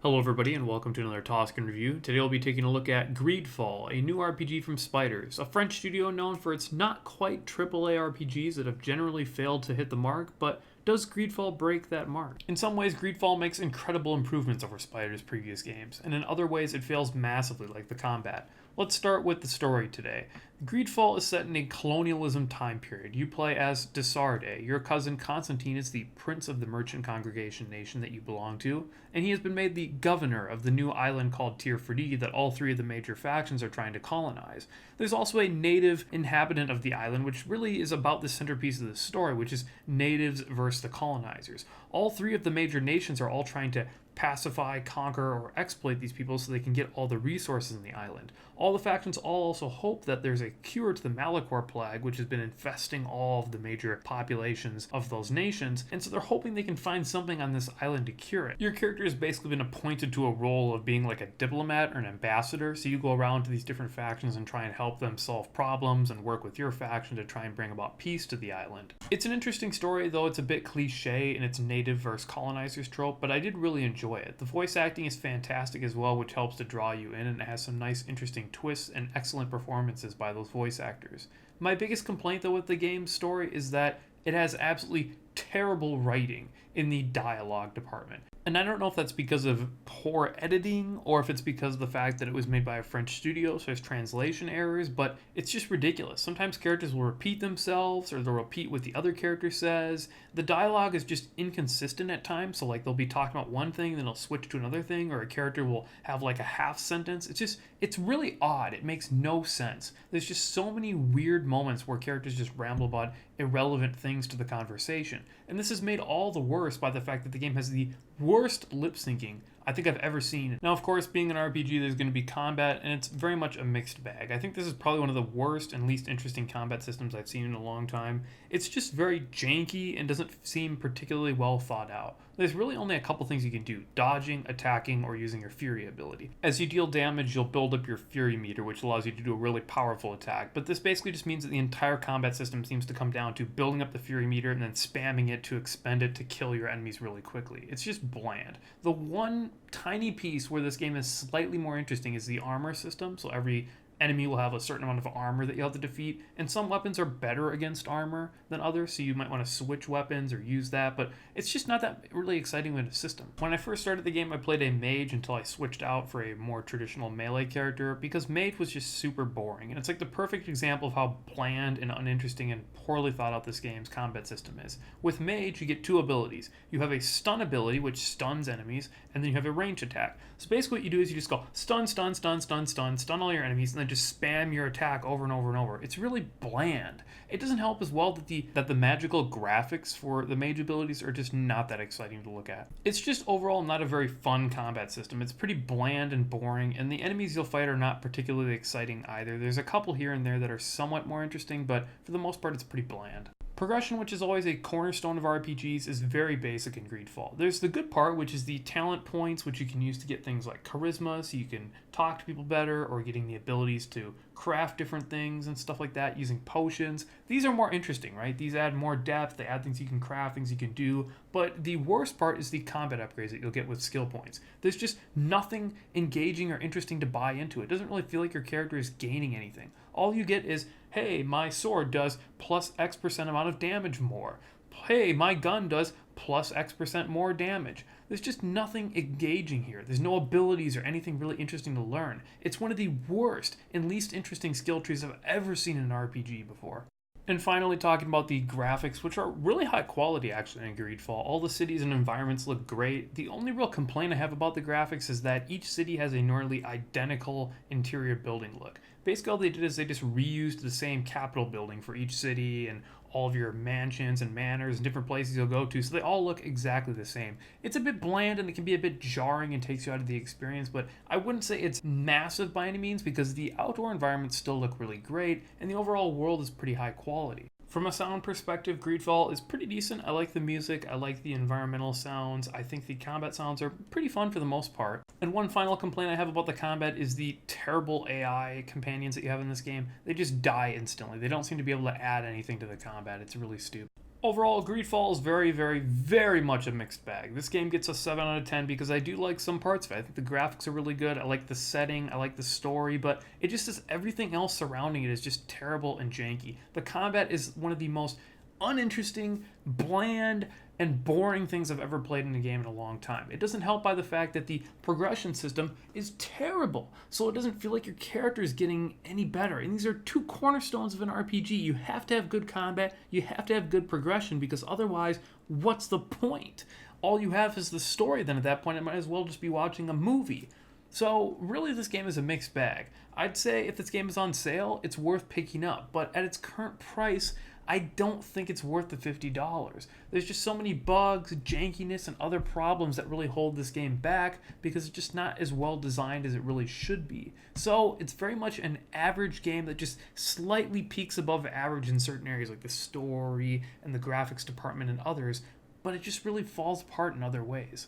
Hello everybody and welcome to another Tausken review. Today we'll be taking a look at GreedFall, a new RPG from Spiders, a French studio known for its not quite AAA RPGs that have generally failed to hit the mark, but does GreedFall break that mark? In some ways, GreedFall makes incredible improvements over Spiders' previous games, and in other ways it fails massively, like the combat. Let's start with the story today. GreedFall is set in a colonialism time period. You play as Desarde. Your cousin Constantine is the prince of the merchant congregation nation that you belong to, and he has been made the governor of the new island called Tirfredi that all three of the major factions are trying to colonize. There's also a native inhabitant of the island, which really is about the centerpiece of the story, which is natives versus the colonizers. All three of the major nations are all trying to pacify, conquer, or exploit these people so they can get all the resources in the island. All the factions all also hope that there's a cure to the Malachor plague, which has been infesting all of the major populations of those nations, and so they're hoping they can find something on this island to cure it. Your character has basically been appointed to a role of being like a diplomat or an ambassador, so you go around to these different factions and try and help them solve problems and work with your faction to try and bring about peace to the island. It's an interesting story, though it's a bit cliche in its native versus colonizers trope, but I did really enjoy it. The voice acting is fantastic as well, which helps to draw you in, and it has some nice interesting twists and excellent performances by those voice actors. My biggest complaint though with the game's story is that it has absolutely terrible writing in the dialogue department. And I don't know if that's because of poor editing or if it's because of the fact that it was made by a French studio, so there's translation errors, but it's just ridiculous. Sometimes characters will repeat themselves or they'll repeat what the other character says. The dialogue is just inconsistent at times, so like they'll be talking about one thing, then they'll switch to another thing, or a character will have like a half sentence. It's really odd. It makes no sense. There's just so many weird moments where characters just ramble about irrelevant things to the conversation. And this is made all the worse by the fact that the game has the worst lip syncing I think I've ever seen. Now, of course, being an RPG, there's going to be combat, and it's very much a mixed bag. I think this is probably one of the worst and least interesting combat systems I've seen in a long time. It's just very janky and doesn't seem particularly well thought out. There's really only a couple things you can do: dodging, attacking, or using your Fury ability. As you deal damage, you'll build up your Fury meter, which allows you to do a really powerful attack, but this basically just means that the entire combat system seems to come down to building up the Fury meter and then spamming it to expend it to kill your enemies really quickly. It's just bland. The one tiny piece where this game is slightly more interesting is the armor system. So every enemy will have a certain amount of armor that you have to defeat, and some weapons are better against armor than others, so you might want to switch weapons or use that, but it's just not that really exciting in a system. When I first started the game, I played a mage until I switched out for a more traditional melee character, because mage was just super boring, and it's like the perfect example of how bland and uninteresting and poorly thought out this game's combat system is. With mage, you get two abilities. You have a stun ability, which stuns enemies, and then you have a range attack. So basically what you do is you just go stun, stun, stun, stun, stun, stun all your enemies, and then just spam your attack over and over and over. It's really bland. It doesn't help as well that the magical graphics for the mage abilities are just not that exciting to look at. It's just overall not a very fun combat system. It's pretty bland and boring, and the enemies you'll fight are not particularly exciting either. There's a couple here and there that are somewhat more interesting, but for the most part it's pretty bland. Progression, which is always a cornerstone of RPGs, is very basic in GreedFall. There's the good part, which is the talent points, which you can use to get things like charisma, so you can talk to people better, or getting the abilities to craft different things and stuff like that, using potions. These are more interesting, right? These add more depth, they add things you can craft, things you can do, but the worst part is the combat upgrades that you'll get with skill points. There's just nothing engaging or interesting to buy into. It doesn't really feel like your character is gaining anything. All you get is, hey, my sword does plus X% amount of damage more. Hey, my gun does plus X% more damage. There's just nothing engaging here. There's no abilities or anything really interesting to learn. It's one of the worst and least interesting skill trees I've ever seen in an RPG before. And finally, talking about the graphics, which are really high quality actually in GreedFall. All the cities and environments look great. The only real complaint I have about the graphics is that each city has a nearly identical interior building look. Basically all they did is they just reused the same Capitol building for each city and all of your mansions and manors and different places you'll go to, so they all look exactly the same. It's a bit bland and it can be a bit jarring and takes you out of the experience, but I wouldn't say it's massive by any means because the outdoor environments still look really great and the overall world is pretty high quality. From a sound perspective, GreedFall is pretty decent. I like the music, I like the environmental sounds, I think the combat sounds are pretty fun for the most part. And one final complaint I have about the combat is the terrible AI companions that you have in this game. They just die instantly. They don't seem to be able to add anything to the combat. It's really stupid. Overall, Greedfall is very, very, very much a mixed bag. This game gets a 7 out of 10 because I do like some parts of it. I think the graphics are really good. I like the setting. I like the story. But it just is everything else surrounding it is just terrible and janky. The combat is one of the most uninteresting, bland, and boring things I've ever played in a game in a long time. It doesn't help by the fact that the progression system is terrible, so it doesn't feel like your character is getting any better. And these are two cornerstones of an RPG. You have to have good combat, you have to have good progression, because otherwise, what's the point? All you have is the story, then at that point, it might as well just be watching a movie. So, really, this game is a mixed bag. I'd say if this game is on sale, it's worth picking up, but at its current price, I don't think it's worth the $50. There's just so many bugs, jankiness, and other problems that really hold this game back because it's just not as well designed as it really should be. So it's very much an average game that just slightly peaks above average in certain areas like the story and the graphics department and others, but it just really falls apart in other ways.